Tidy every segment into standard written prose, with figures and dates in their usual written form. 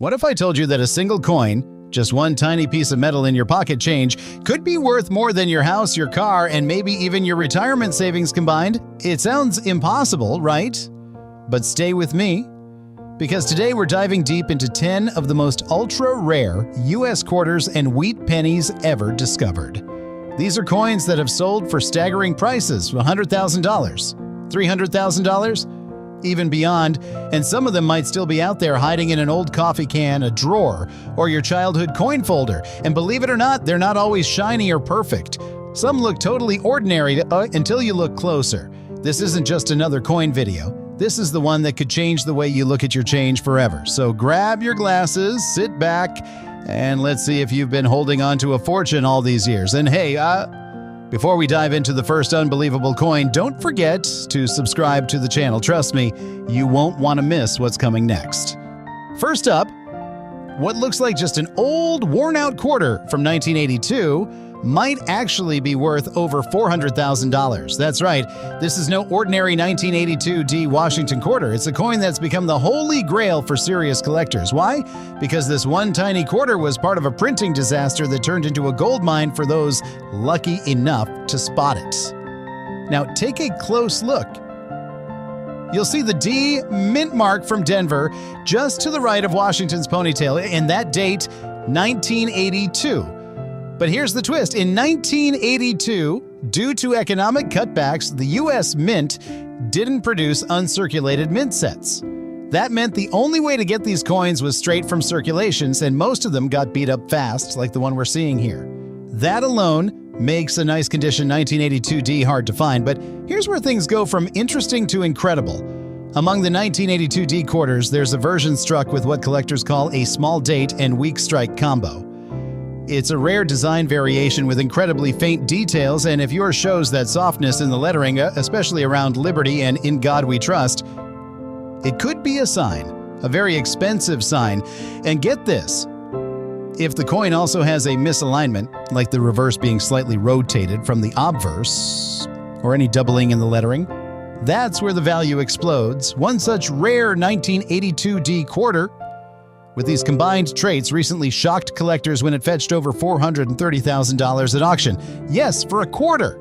What if I told you that a single coin, just one tiny piece of metal in your pocket change, could be worth more than your house, your car, and maybe even your retirement savings combined? It sounds impossible, right? But stay with me, because today we're diving deep into 10 of the most ultra-rare U.S. quarters and wheat pennies ever discovered. These are coins that have sold for staggering prices, $100,000, $300,000, even beyond, and some of them might still be out there hiding in an old coffee can, a drawer, or your childhood coin folder. And believe it or not, they're not always shiny or perfect. Some look totally ordinary until you look closer. This isn't just another coin video. This is the one that could change the way you look at your change forever. So grab your glasses, sit back, and let's see if you've been holding on to a fortune all these years. And hey, before we dive into the first unbelievable coin, don't forget to subscribe to the channel. Trust me, you won't want to miss what's coming next. First up, what looks like just an old, worn-out quarter from 1982 might actually be worth over $400,000. That's right, this is no ordinary 1982 D Washington quarter. It's a coin that's become the holy grail for serious collectors. Why? Because this one tiny quarter was part of a printing disaster that turned into a gold mine for those lucky enough to spot it. Now take a close look. You'll see the D mint mark from Denver just to the right of Washington's ponytail, and that date, 1982. But here's the twist. In 1982, due to economic cutbacks, the U.S. Mint didn't produce uncirculated mint sets. That meant the only way to get these coins was straight from circulations, and most of them got beat up fast, like the one we're seeing here. That alone makes a nice condition 1982 D hard to find, but here's where things go from interesting to incredible. Among the 1982 D quarters, there's a version struck with what collectors call a small date and weak strike combo. It's a rare design variation with incredibly faint details, and if yours shows that softness in the lettering, especially around Liberty and In God We Trust, it could be a sign, a very expensive sign. And get this, if the coin also has a misalignment, like the reverse being slightly rotated from the obverse, or any doubling in the lettering, that's where the value explodes. One such rare 1982 D quarter with these combined traits recently shocked collectors when it fetched over $430,000 at auction. Yes, for a quarter.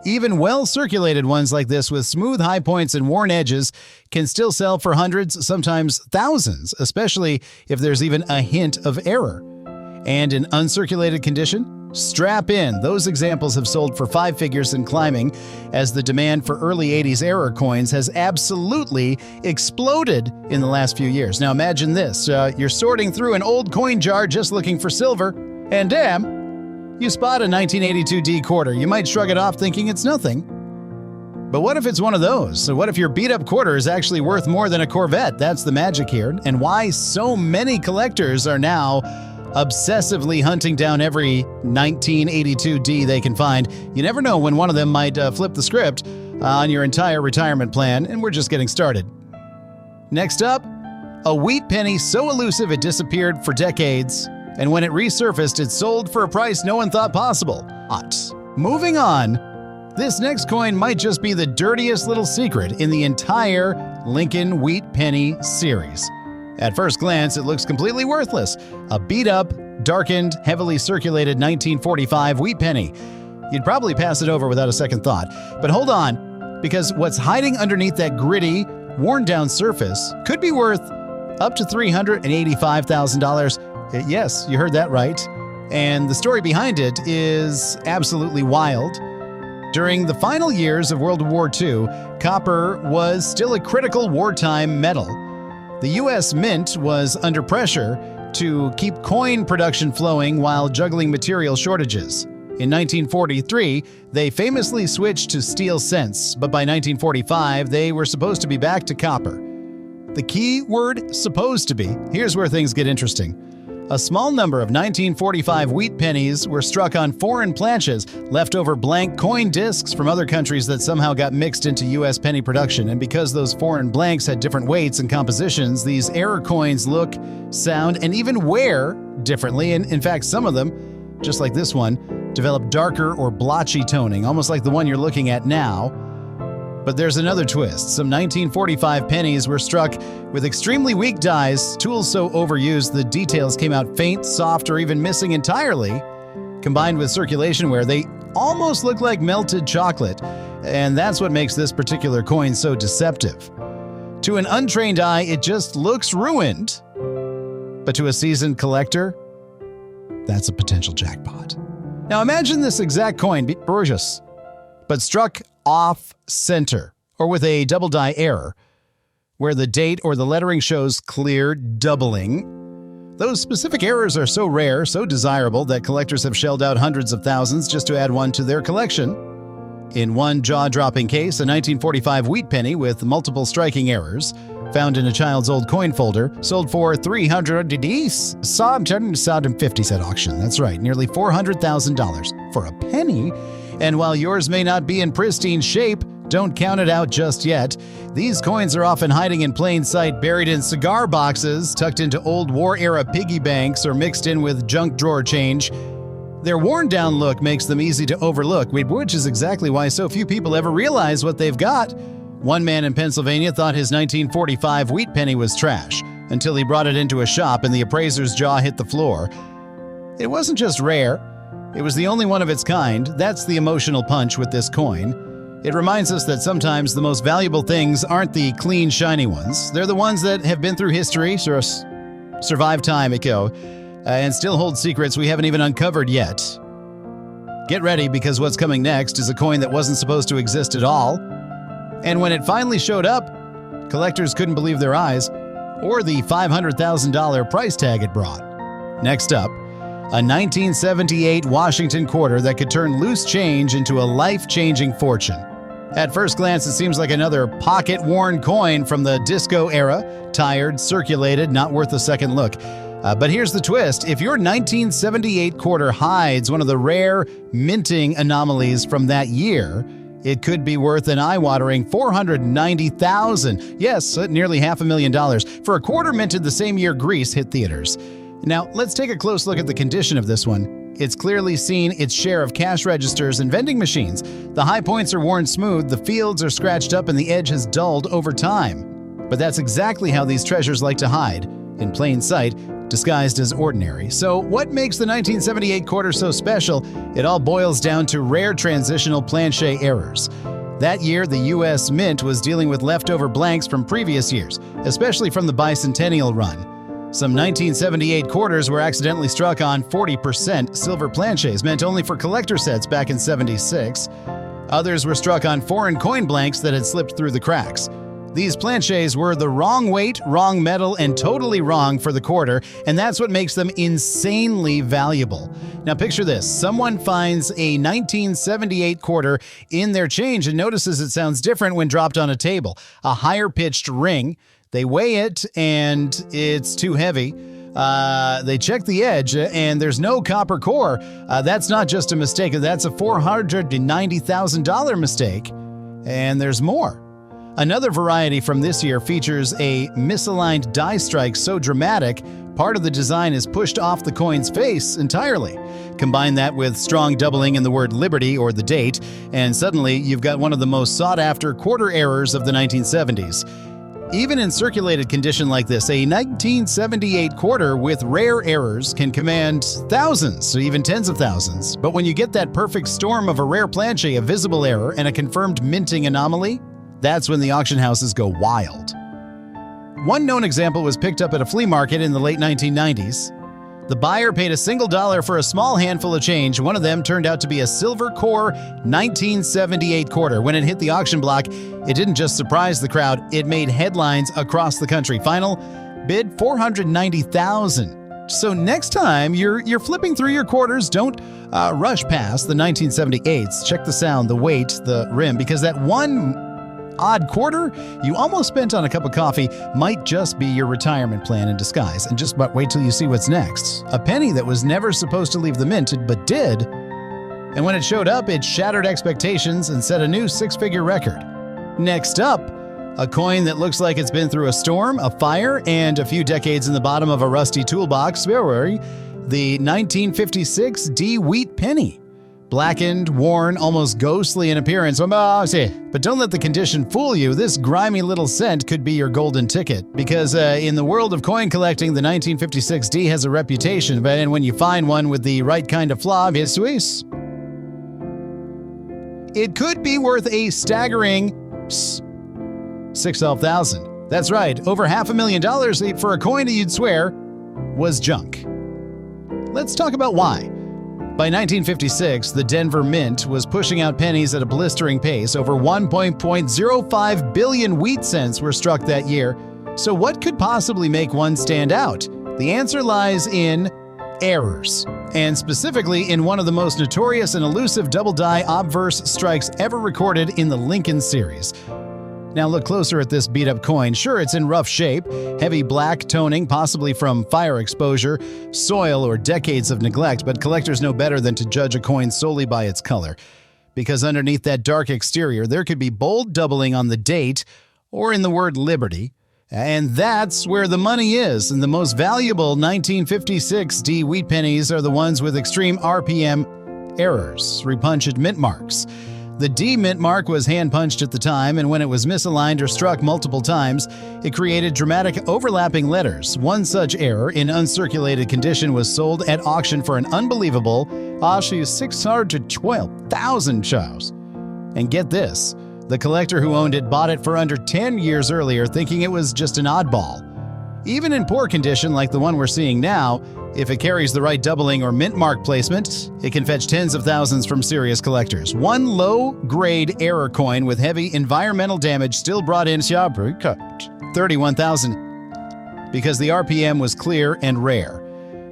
Even well-circulated ones like this with smooth high points and worn edges can still sell for hundreds, sometimes thousands, especially if there's even a hint of error. And in uncirculated condition? Strap in. Those examples have sold for five figures and climbing, as the demand for early 80s error coins has absolutely exploded in the last few years. Now imagine this. You're sorting through an old coin jar just looking for silver, and damn, you spot a 1982 D quarter. You might shrug it off thinking it's nothing. But what if it's one of those? So what if your beat-up quarter is actually worth more than a Corvette? That's the magic here, and why so many collectors are now obsessively hunting down every 1982 D they can find. You never know when one of them might flip the script on your entire retirement plan, and we're just getting started. Next up, a wheat penny so elusive it disappeared for decades, and when it resurfaced, it sold for a price no one thought possible. Hot. Moving on, this next coin might just be the dirtiest little secret in the entire Lincoln Wheat Penny series. At first glance, it looks completely worthless. A beat-up, darkened, heavily circulated 1945 wheat penny. You'd probably pass it over without a second thought. But hold on, because what's hiding underneath that gritty, worn-down surface could be worth up to $385,000. Yes, you heard that right. And the story behind it is absolutely wild. During the final years of World War II, copper was still a critical wartime metal. The U.S. Mint was under pressure to keep coin production flowing while juggling material shortages. In 1943, they famously switched to steel cents, but by 1945, they were supposed to be back to copper. The key word, supposed to be. Here's where things get interesting. A small number of 1945 wheat pennies were struck on foreign planches, leftover blank coin discs from other countries that somehow got mixed into U.S. penny production. And because those foreign blanks had different weights and compositions, these error coins look, sound, and even wear differently. And in fact, some of them, just like this one, develop darker or blotchy toning, almost like the one you're looking at now. But there's another twist. Some 1945 pennies were struck with extremely weak dies, tools so overused the details came out faint, soft, or even missing entirely, combined with circulation wear, they almost look like melted chocolate, and that's what makes this particular coin so deceptive. To an untrained eye, it just looks ruined, but to a seasoned collector, that's a potential jackpot. Now imagine this exact coin, gorgeous, but struck off-center, or with a double die error, where the date or the lettering shows clear doubling. Those specific errors are so rare, so desirable, that collectors have shelled out hundreds of thousands just to add one to their collection. In one jaw-dropping case, a 1945 wheat penny with multiple striking errors, found in a child's old coin folder, sold for $350 at auction. That's right, nearly $400,000 for a penny. And while yours may not be in pristine shape, don't count it out just yet. These coins are often hiding in plain sight, buried in cigar boxes, tucked into old war-era piggy banks, or mixed in with junk drawer change. Their worn-down look makes them easy to overlook, which is exactly why so few people ever realize what they've got. One man in Pennsylvania thought his 1945 wheat penny was trash, until he brought it into a shop and the appraiser's jaw hit the floor. It wasn't just rare. It was the only one of its kind. That's the emotional punch with this coin. It reminds us that sometimes the most valuable things aren't the clean, shiny ones. They're the ones that have been through history, survived time, and still hold secrets we haven't even uncovered yet. Get ready, because what's coming next is a coin that wasn't supposed to exist at all. And when it finally showed up, collectors couldn't believe their eyes, or the $500,000 price tag it brought. Next up, a 1978 Washington quarter that could turn loose change into a life-changing fortune. At first glance, it seems like another pocket-worn coin from the disco era, tired, circulated, not worth a second look. But here's the twist. If your 1978 quarter hides one of the rare minting anomalies from that year, it could be worth an eye-watering $490,000. Yes, nearly $500,000 for a quarter minted the same year Grease hit theaters. Now, let's take a close look at the condition of this one. It's clearly seen its share of cash registers and vending machines. The high points are worn smooth, the fields are scratched up, and the edge has dulled over time. But that's exactly how these treasures like to hide, in plain sight, disguised as ordinary. So what makes the 1978 quarter so special? It all boils down to rare transitional planche errors. That year, the U.S. Mint was dealing with leftover blanks from previous years, especially from the bicentennial run. Some 1978 quarters were accidentally struck on 40% silver planches, meant only for collector sets back in '76. Others were struck on foreign coin blanks that had slipped through the cracks. These planches were the wrong weight, wrong metal, and totally wrong for the quarter, and that's what makes them insanely valuable. Now picture this. Someone finds a 1978 quarter in their change and notices it sounds different when dropped on a table. A higher-pitched ring. They weigh it, and it's too heavy. They check the edge, and there's no copper core. That's not just a mistake. That's a $490,000 mistake. And there's more. Another variety from this year features a misaligned die strike so dramatic, part of the design is pushed off the coin's face entirely. Combine that with strong doubling in the word liberty or the date, and suddenly you've got one of the most sought-after quarter errors of the 1970s. Even in circulated condition like this, a 1978 quarter with rare errors can command thousands, even tens of thousands. But when you get that perfect storm of a rare planche, a visible error, and a confirmed minting anomaly, that's when the auction houses go wild. One known example was picked up at a flea market in the late 1990s. The buyer paid a single dollar for a small handful of change. One of them turned out to be a silver core 1978 quarter. When it hit the auction block, it didn't just surprise the crowd, it made headlines across the country. Final bid $490,000. So next time you're flipping through your quarters, don't rush past the 1978s. Check the sound, the weight, the rim, because that one odd quarter you almost spent on a cup of coffee might just be your retirement plan in disguise. And just wait till you see what's next. A penny that was never supposed to leave the mint, but did. And when it showed up, it shattered expectations and set a new six-figure record. Next up, a coin that looks like it's been through a storm, a fire, and a few decades in the bottom of a rusty toolbox. The 1956 D Wheat Penny. Blackened, worn, almost ghostly in appearance. But don't let the condition fool you. This grimy little cent could be your golden ticket. Because in the world of coin collecting, the 1956 D has a reputation. And when you find one with the right kind of flaw, it's Swiss. It could be worth a staggering $6,000. That's right, over $500,000 for a coin that you'd swear was junk. Let's talk about why. By 1956, the Denver Mint was pushing out pennies at a blistering pace. Over 1.05 billion wheat cents were struck that year. So what could possibly make one stand out? The answer lies in errors, and specifically in one of the most notorious and elusive double-die obverse strikes ever recorded in the Lincoln series. Now look closer at this beat-up coin. Sure, it's in rough shape, heavy black toning, possibly from fire exposure, soil, or decades of neglect, but collectors know better than to judge a coin solely by its color. Because underneath that dark exterior, there could be bold doubling on the date or in the word liberty. And that's where the money is. And the most valuable 1956 D wheat pennies are the ones with extreme RPM errors, repunched mint marks. The D mint mark was hand-punched at the time, and when it was misaligned or struck multiple times, it created dramatic overlapping letters. One such error in uncirculated condition was sold at auction for an unbelievable $612,000 chows. And get this, the collector who owned it bought it for under 10 years earlier, thinking it was just an oddball. Even in poor condition like the one we're seeing now, if it carries the right doubling or mint mark placement, it can fetch tens of thousands from serious collectors. One low-grade error coin with heavy environmental damage still brought in $31,000 because the RPM was clear and rare.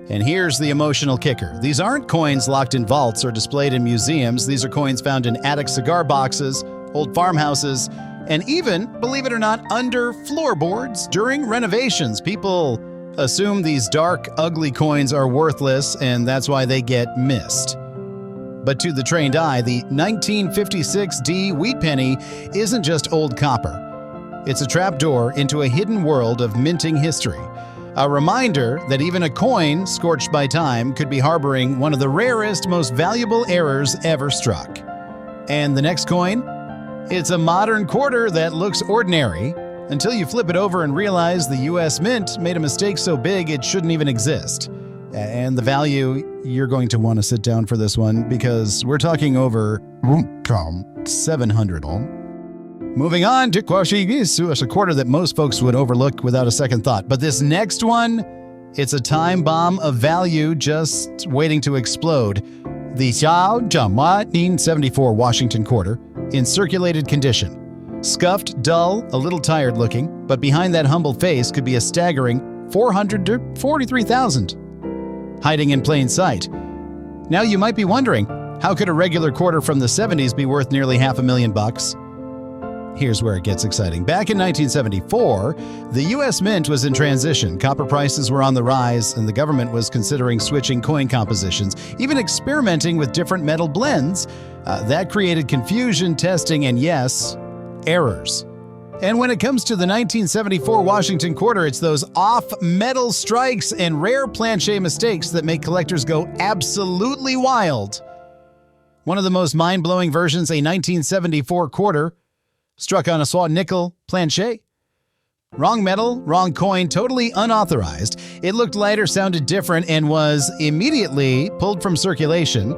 And here's the emotional kicker. These aren't coins locked in vaults or displayed in museums. These are coins found in attic cigar boxes, old farmhouses, and even, believe it or not, under floorboards during renovations. People assume these dark, ugly coins are worthless, and that's why they get missed. But to the trained eye, the 1956 D wheat penny isn't just old copper. It's a trapdoor into a hidden world of minting history. A reminder that even a coin scorched by time could be harboring one of the rarest, most valuable errors ever struck. And the next coin? It's a modern quarter that looks ordinary until you flip it over and realize the U.S. Mint made a mistake so big it shouldn't even exist. And the value, you're going to want to sit down for this one because we're talking over $700. Moving on to a quarter that most folks would overlook without a second thought. But this next one, it's a time bomb of value just waiting to explode. The 1974 Washington quarter in circulated condition. Scuffed, dull, a little tired looking, but behind that humble face could be a staggering $400 to $43,000, hiding in plain sight. Now you might be wondering, how could a regular quarter from the 70s be worth nearly $500,000? Here's where it gets exciting. Back in 1974, the U.S. Mint was in transition. Copper prices were on the rise, and the government was considering switching coin compositions, even experimenting with different metal blends. That created confusion, testing, and yes, errors. And when it comes to the 1974 Washington quarter, it's those off-metal strikes and rare planche mistakes that make collectors go absolutely wild. One of the most mind-blowing versions, a 1974 quarter, struck on a swat nickel planche. Wrong metal, wrong coin, totally unauthorized. It looked lighter, sounded different, and was immediately pulled from circulation,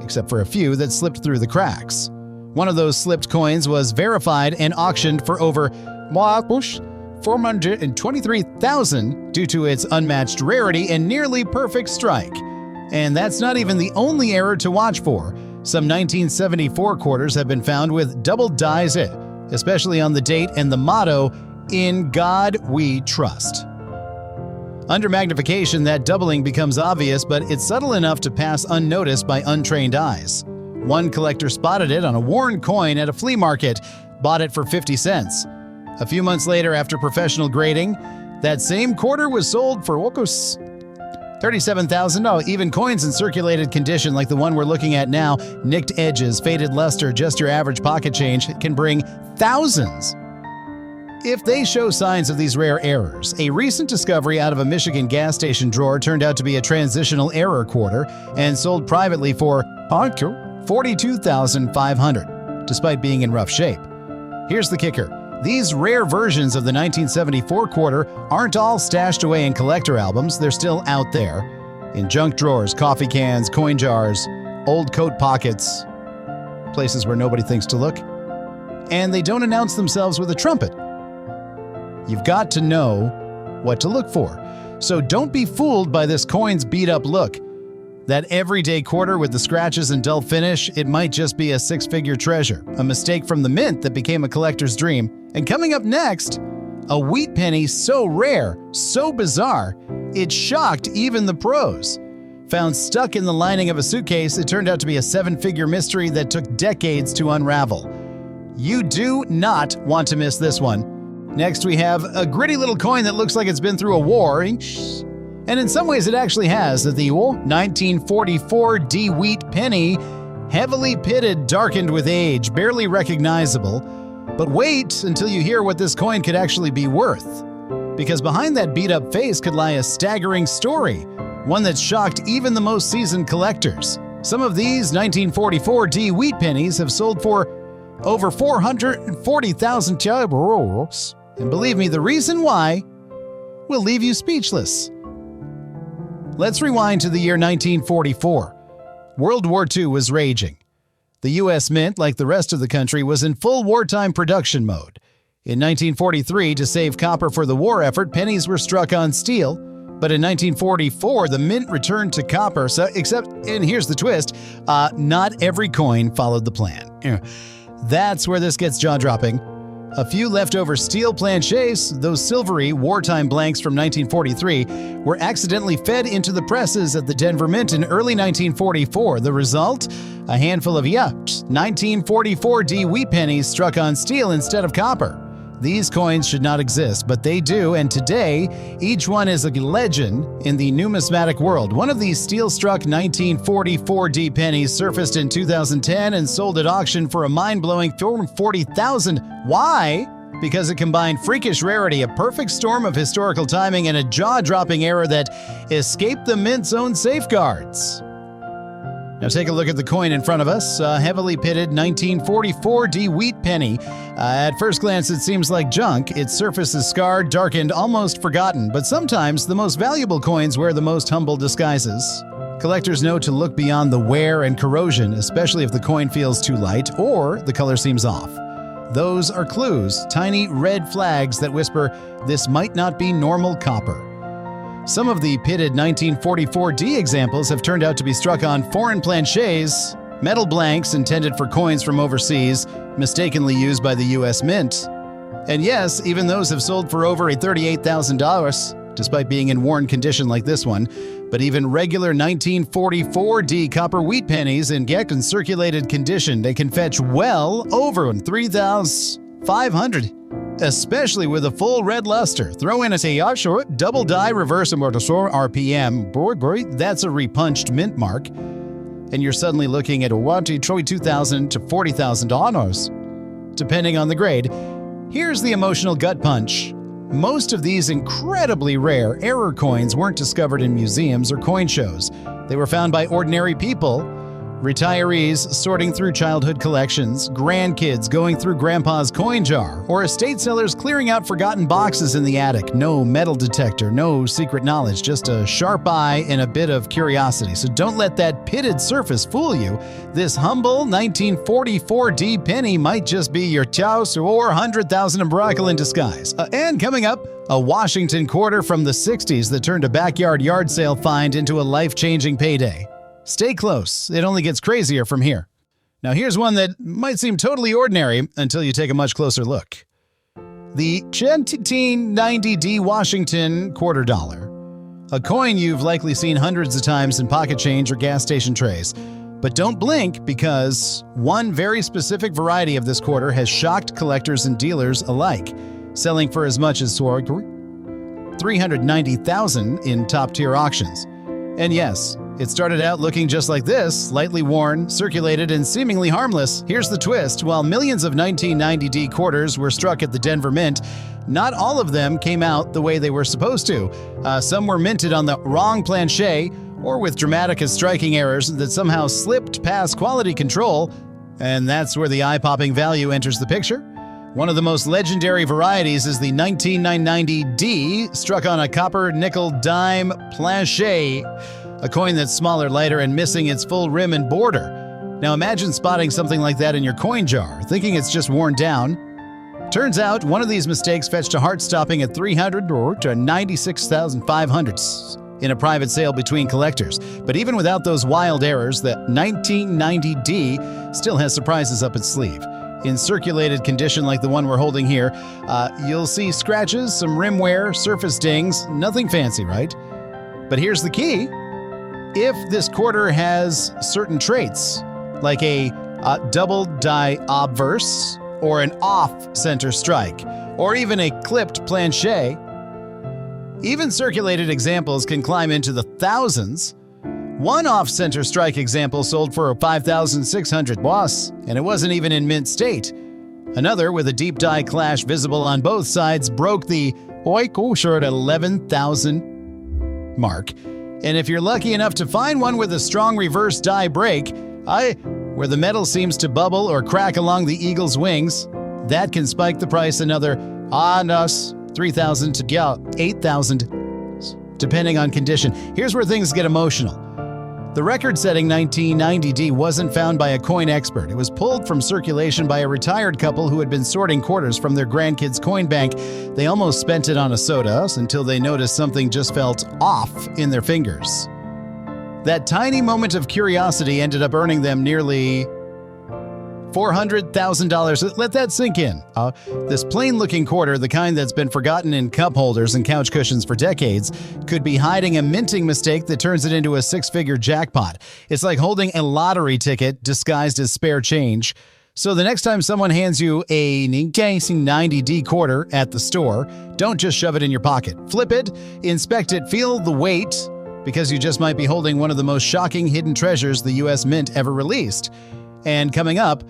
except for a few that slipped through the cracks. One of those slipped coins was verified and auctioned for over $423,000 due to its unmatched rarity and nearly perfect strike. And that's not even the only error to watch for. Some 1974 quarters have been found with double dies it, especially on the date and the motto, "In God We Trust." Under magnification, that doubling becomes obvious, but it's subtle enough to pass unnoticed by untrained eyes. One collector spotted it on a worn coin at a flea market, bought it for 50 cents. A few months later, after professional grading, that same quarter was sold for $37,000. Even coins in circulated condition like the one we're looking at now, nicked edges, faded luster, just your average pocket change, can bring thousands. If they show signs of these rare errors, a recent discovery out of a Michigan gas station drawer turned out to be a transitional error quarter and sold privately for $42,500, despite being in rough shape. Here's the kicker. These rare versions of the 1974 quarter aren't all stashed away in collector albums. They're still out there in junk drawers, coffee cans, coin jars, old coat pockets, places where nobody thinks to look. And they don't announce themselves with a trumpet. You've got to know what to look for. So don't be fooled by this coin's beat-up look. That everyday quarter with the scratches and dull finish, it might just be a six-figure treasure, a mistake from the mint that became a collector's dream. And coming up next, a wheat penny so rare, so bizarre, it shocked even the pros. Found stuck in the lining of a suitcase, it turned out to be a seven-figure mystery that took decades to unravel. You do not want to miss this one. Next, we have a gritty little coin that looks like it's been through a war. And in some ways it actually has. The 1944 D Wheat Penny, heavily pitted, darkened with age, barely recognizable. But wait until you hear what this coin could actually be worth. Because behind that beat-up face could lie a staggering story, one that shocked even the most seasoned collectors. Some of these 1944 D Wheat Pennies have sold for over 440,000 euros. And believe me, the reason why will leave you speechless. Let's rewind to the year 1944. World War II was raging. The U.S. Mint, like the rest of the country, was in full wartime production mode. In 1943, to save copper for the war effort, pennies were struck on steel. But in 1944, the mint returned to copper, and here's the twist, not every coin followed the plan. That's where this gets jaw-dropping. A few leftover steel planchets, those silvery wartime blanks from 1943, were accidentally fed into the presses at the Denver Mint in early 1944. The result? A handful of 1944 D Wheat Pennies struck on steel instead of copper. These coins should not exist, but they do, and today, each one is a legend in the numismatic world. One of these steel-struck 1944 D pennies surfaced in 2010 and sold at auction for a mind-blowing $440,000. Why? Because it combined freakish rarity, a perfect storm of historical timing, and a jaw-dropping error that escaped the mint's own safeguards. Now take a look at the coin in front of us, a heavily pitted 1944 D Wheat Penny. At first glance, it seems like junk. Its surface is scarred, darkened, almost forgotten. But sometimes the most valuable coins wear the most humble disguises. Collectors know to look beyond the wear and corrosion, especially if the coin feels too light or the color seems off. Those are clues, tiny red flags that whisper, this might not be normal copper. Some of the pitted 1944D examples have turned out to be struck on foreign planchets, metal blanks intended for coins from overseas, mistakenly used by the U.S. Mint. And yes, even those have sold for over $38,000, despite being in worn condition like this one. But even regular 1944D copper wheat pennies in circulated condition, they can fetch well over $3,500. Especially with a full red luster. Throw in a double die reverse amortisseur RPM. Boy, that's a repunched mint mark. And you're suddenly looking at $22,000 to $40,000, depending on the grade. Here's the emotional gut punch. Most of these incredibly rare error coins weren't discovered in museums or coin shows. They were found by ordinary people. Retirees sorting through childhood collections, grandkids going through grandpa's coin jar, or estate sellers clearing out forgotten boxes in the attic. No metal detector, no secret knowledge, just a sharp eye and a bit of curiosity. So don't let that pitted surface fool you. This humble 1944 D penny might just be your chouse or 100,000 miracle in disguise. And coming up, a Washington quarter from the 60s that turned a backyard yard sale find into a life-changing payday. Stay close, it only gets crazier from here. Now here's one that might seem totally ordinary until you take a much closer look. The 1990D Washington quarter dollar. A coin you've likely seen hundreds of times in pocket change or gas station trays. But don't blink, because one very specific variety of this quarter has shocked collectors and dealers alike, selling for as much as $390,000 in top-tier auctions. And yes, it started out looking just like this, lightly worn, circulated, and seemingly harmless. Here's the twist. While millions of 1990D quarters were struck at the Denver Mint, not all of them came out the way they were supposed to. Some were minted on the wrong planchet, or with dramatic and striking errors that somehow slipped past quality control, and that's where the eye-popping value enters the picture. One of the most legendary varieties is the 19990D, struck on a copper nickel dime planchet, a coin that's smaller, lighter, and missing its full rim and border. Now imagine spotting something like that in your coin jar, thinking it's just worn down. Turns out one of these mistakes fetched a heart-stopping at $300 or to $96,500 in a private sale between collectors. But even without those wild errors, the 1990D still has surprises up its sleeve. In circulated condition like the one we're holding here, you'll see scratches, some rim wear, surface dings, nothing fancy, right? But here's the key. If this quarter has certain traits, like a double die obverse, or an off-center strike, or even a clipped planchet, even circulated examples can climb into the thousands. One off-center strike example sold for $5,600, and it wasn't even in mint state. Another, with a deep die clash visible on both sides, broke the short at $11,000 mark. And if you're lucky enough to find one with a strong reverse die break, where the metal seems to bubble or crack along the eagle's wings, that can spike the price another $3,000 to $8,000, depending on condition. Here's where things get emotional. The record-setting 1990D wasn't found by a coin expert. It was pulled from circulation by a retired couple who had been sorting quarters from their grandkids' coin bank. They almost spent it on a soda until they noticed something just felt off in their fingers. That tiny moment of curiosity ended up earning them nearly $400,000. Let that sink in. This plain-looking quarter, the kind that's been forgotten in cup holders and couch cushions for decades, could be hiding a minting mistake that turns it into a six-figure jackpot. It's like holding a lottery ticket disguised as spare change. So the next time someone hands you a 90D quarter at the store, don't just shove it in your pocket. Flip it, inspect it, feel the weight, because you just might be holding one of the most shocking hidden treasures the U.S. Mint ever released. And coming up,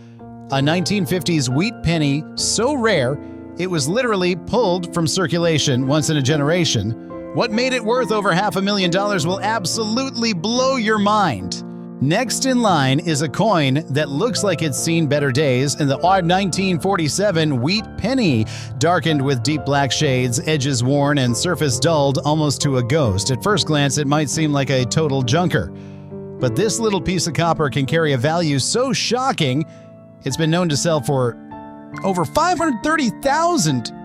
a 1950s wheat penny so rare, it was literally pulled from circulation once in a generation. What made it worth over $500,000 will absolutely blow your mind. Next in line is a coin that looks like it's seen better days in the odd 1947 Wheat Penny, darkened with deep black shades, edges worn, and surface dulled almost to a ghost. At first glance, it might seem like a total junker. But this little piece of copper can carry a value so shocking, it's been known to sell for over $530,000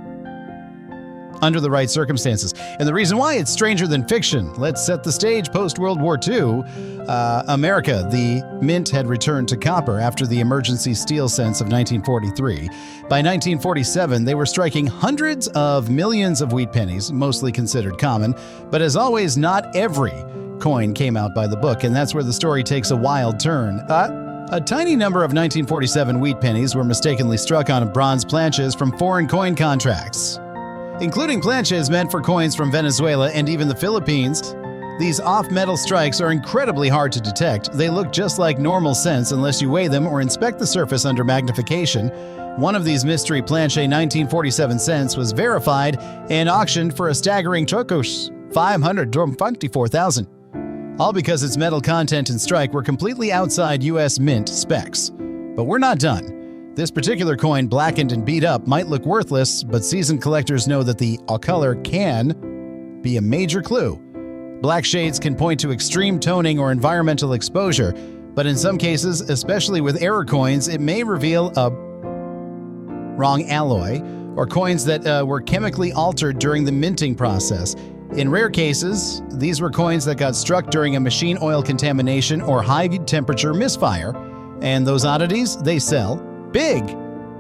under the right circumstances. And the reason why it's stranger than fiction, let's set the stage. Post-World War II, America, the mint had returned to copper after the emergency steel cents of 1943. By 1947, they were striking hundreds of millions of wheat pennies, mostly considered common. But as always, not every coin came out by the book, and that's where the story takes a wild turn. A tiny number of 1947 wheat pennies were mistakenly struck on bronze planches from foreign coin contracts, including planches meant for coins from Venezuela and even the Philippines. These off-metal strikes are incredibly hard to detect. They look just like normal cents unless you weigh them or inspect the surface under magnification. One of these mystery planche 1947 cents was verified and auctioned for a staggering $524,000. All because its metal content and strike were completely outside U.S. Mint specs. But we're not done. This particular coin, blackened and beat up, might look worthless, but seasoned collectors know that the color can be a major clue. Black shades can point to extreme toning or environmental exposure, but in some cases, especially with error coins, it may reveal a wrong alloy or coins that were chemically altered during the minting process. In rare cases, these were coins that got struck during a machine oil contamination or high-temperature misfire, and those oddities, they sell big.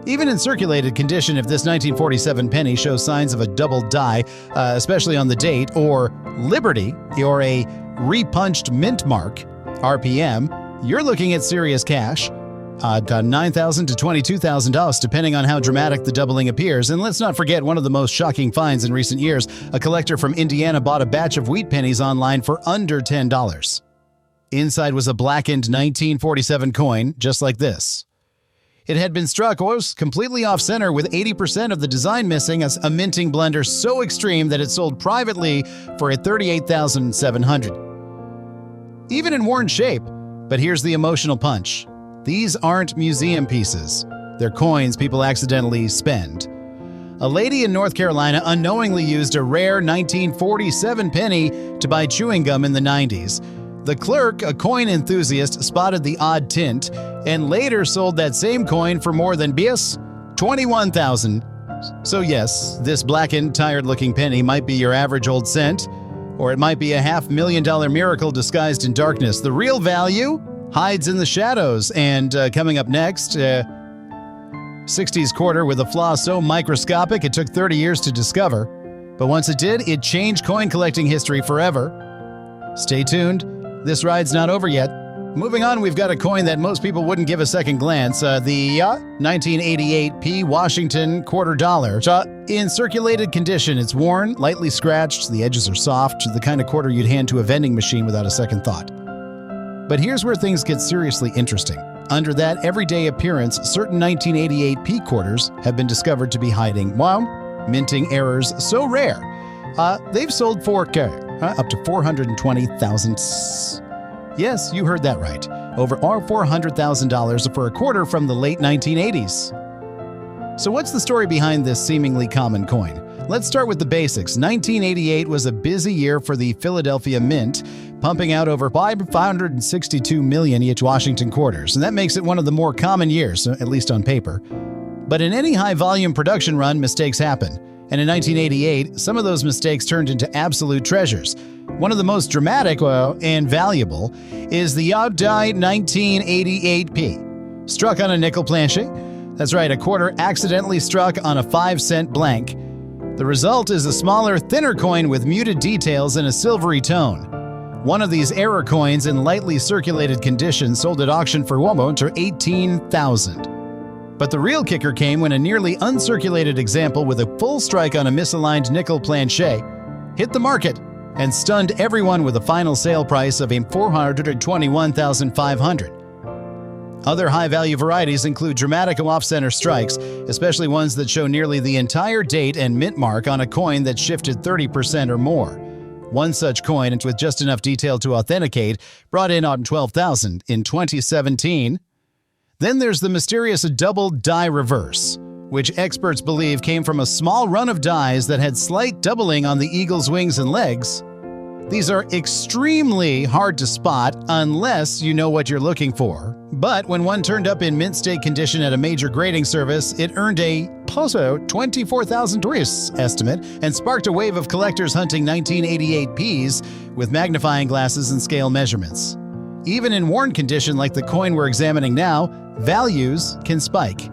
Even in circulated condition, if this 1947 penny shows signs of a double die, especially on the date, or Liberty, or a repunched mint mark, RPM, you're looking at serious cash. $9,000 to $22,000, depending on how dramatic the doubling appears. And let's not forget one of the most shocking finds in recent years. A collector from Indiana bought a batch of wheat pennies online for under $10. Inside was a blackened 1947 coin, just like this. It had been struck or was completely off-center with 80% of the design missing, as a minting blunder so extreme that it sold privately for $38,700. even in worn shape. But here's the emotional punch. These aren't museum pieces. They're coins people accidentally spend. A lady in North Carolina unknowingly used a rare 1947 penny to buy chewing gum in the 90s. The clerk, a coin enthusiast, spotted the odd tint and later sold that same coin for more than $21,000. So yes, this blackened, tired-looking penny might be your average old cent, or it might be a $500,000 miracle disguised in darkness. The real value hides in the shadows. And coming up next, 60s quarter with a flaw so microscopic it took 30 years to discover. But once it did, it changed coin collecting history forever. Stay tuned. This ride's not over yet. Moving on, we've got a coin that most people wouldn't give a second glance. The 1988 P. Washington $quarter. In circulated condition, it's worn, lightly scratched, the edges are soft, the kind of quarter you'd hand to a vending machine without a second thought. But here's where things get seriously interesting. Under that everyday appearance, certain 1988 P quarters have been discovered to be hiding, minting errors so rare. They've sold for up to $420,000. Yes, you heard that right. Over $400,000 for a quarter from the late 1980s. So what's the story behind this seemingly common coin? Let's start with the basics. 1988 was a busy year for the Philadelphia Mint, pumping out over 562 million each Washington quarters, and that makes it one of the more common years, at least on paper. But in any high-volume production run, mistakes happen. And in 1988, some of those mistakes turned into absolute treasures. One of the most dramatic and valuable is the Yaodai 1988p. Struck on a nickel planchet. That's right, a quarter accidentally struck on a 5-cent blank. The result is a smaller, thinner coin with muted details and a silvery tone. One of these error coins in lightly circulated condition sold at auction for $18,000. But the real kicker came when a nearly uncirculated example with a full strike on a misaligned nickel planchet hit the market and stunned everyone with a final sale price of $421,500. Other high-value varieties include dramatic off-center strikes, especially ones that show nearly the entire date and mint mark on a coin that shifted 30% or more. One such coin, and with just enough detail to authenticate, brought in on $12,000 in 2017. Then there's the mysterious double die reverse, which experts believe came from a small run of dies that had slight doubling on the eagle's wings and legs. These are extremely hard to spot unless you know what you're looking for. But when one turned up in mint state condition at a major grading service, it earned a $24,000 estimate and sparked a wave of collectors hunting 1988 Ps with magnifying glasses and scale measurements. Even in worn condition like the coin we're examining now, values can spike.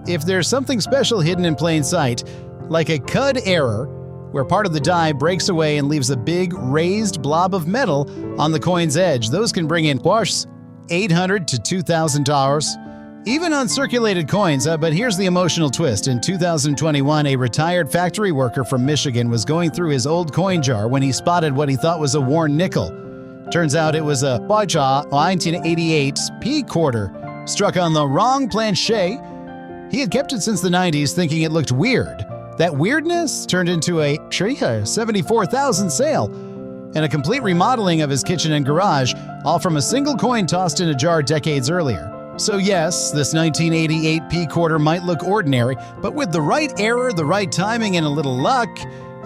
If there's something special hidden in plain sight, like a cud error, where part of the die breaks away and leaves a big raised blob of metal on the coin's edge, those can bring in $800 to $2,000. Even on circulated coins, but here's the emotional twist. In 2021, a retired factory worker from Michigan was going through his old coin jar when he spotted what he thought was a worn nickel. Turns out it was a 1988 P quarter, struck on the wrong planchet. He had kept it since the 90s, thinking it looked weird. That weirdness turned into a $74,000 sale and a complete remodeling of his kitchen and garage, all from a single coin tossed in a jar decades earlier. So yes, this 1988 P quarter might look ordinary, but with the right error, the right timing, and a little luck,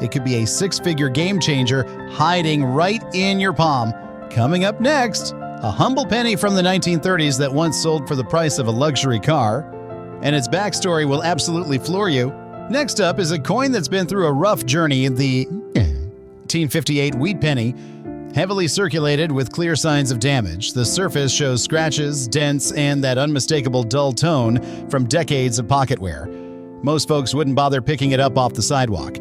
it could be a six-figure game changer hiding right in your palm. Coming up next, a humble penny from the 1930s that once sold for the price of a luxury car, and its backstory will absolutely floor you. Next up is a coin that's been through a rough journey, the 1958 Wheat Penny, heavily circulated with clear signs of damage. The surface shows scratches, dents, and that unmistakable dull tone from decades of pocket wear. Most folks wouldn't bother picking it up off the sidewalk.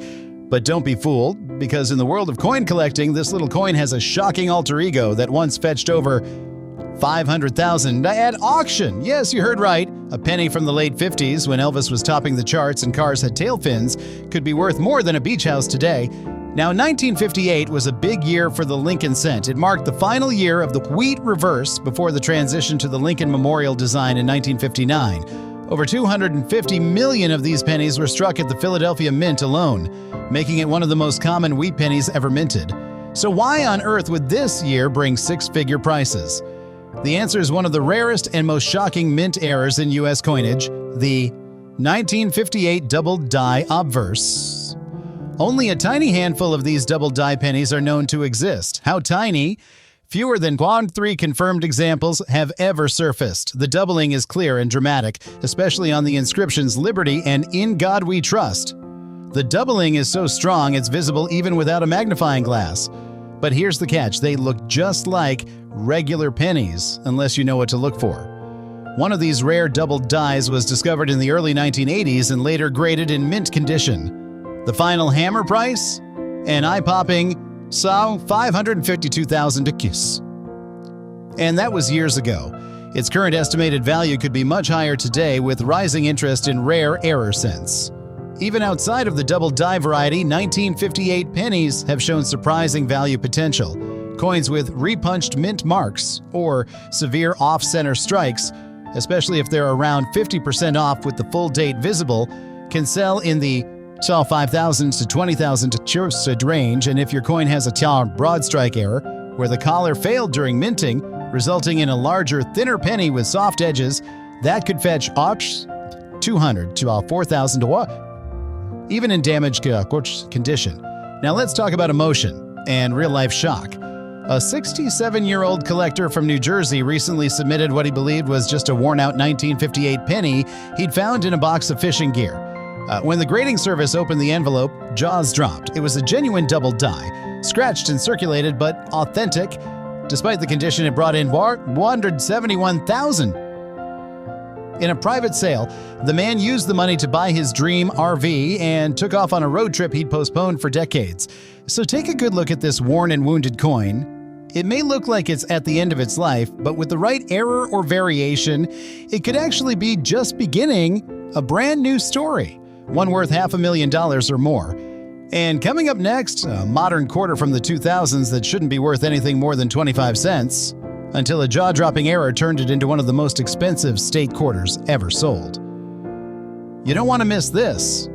But don't be fooled, because in the world of coin collecting, this little coin has a shocking alter ego that once fetched over $500,000 at auction. Yes, you heard right. A penny from the late 50s, when Elvis was topping the charts and cars had tail fins, could be worth more than a beach house today. Now, 1958 was a big year for the Lincoln cent. It marked the final year of the wheat reverse before the transition to the Lincoln Memorial design in 1959. Over 250 million of these pennies were struck at the Philadelphia Mint alone, making it one of the most common wheat pennies ever minted. So why on earth would this year bring six-figure prices? The answer is one of the rarest and most shocking mint errors in U.S. coinage, the 1958 double die obverse. Only a tiny handful of these double die pennies are known to exist. How tiny? Fewer than 3 confirmed examples have ever surfaced. The doubling is clear and dramatic, especially on the inscriptions Liberty and In God We Trust. The doubling is so strong it's visible even without a magnifying glass. But here's the catch, they look just like regular pennies, unless you know what to look for. One of these rare double dies was discovered in the early 1980s and later graded in mint condition. The final hammer price? An eye-popping $552,000. And that was years ago. Its current estimated value could be much higher today with rising interest in rare error cents. Even outside of the double die variety, 1958 pennies have shown surprising value potential. Coins with repunched mint marks or severe off-center strikes, especially if they're around 50% off with the full date visible, can sell in the 5,000 to 20,000 range, and if your coin has a broad strike error, where the collar failed during minting, resulting in a larger, thinner penny with soft edges, that could fetch 200 to 4,000 to what? Even in damaged condition. Now let's talk about emotion and real-life shock. A 67-year-old collector from New Jersey recently submitted what he believed was just a worn-out 1958 penny he'd found in a box of fishing gear. When the grading service opened the envelope, jaws dropped. It was a genuine double die, scratched and circulated, but authentic. Despite the condition, it brought in $171,000. In a private sale, the man used the money to buy his dream RV and took off on a road trip he'd postponed for decades. So take a good look at this worn and wounded coin. It may look like it's at the end of its life, but with the right error or variation, it could actually be just beginning a brand new story, one worth $500,000 or more. And coming up next, a modern quarter from the 2000s that shouldn't be worth anything more than 25 cents, until a jaw-dropping error turned it into one of the most expensive state quarters ever sold. You don't want to miss this.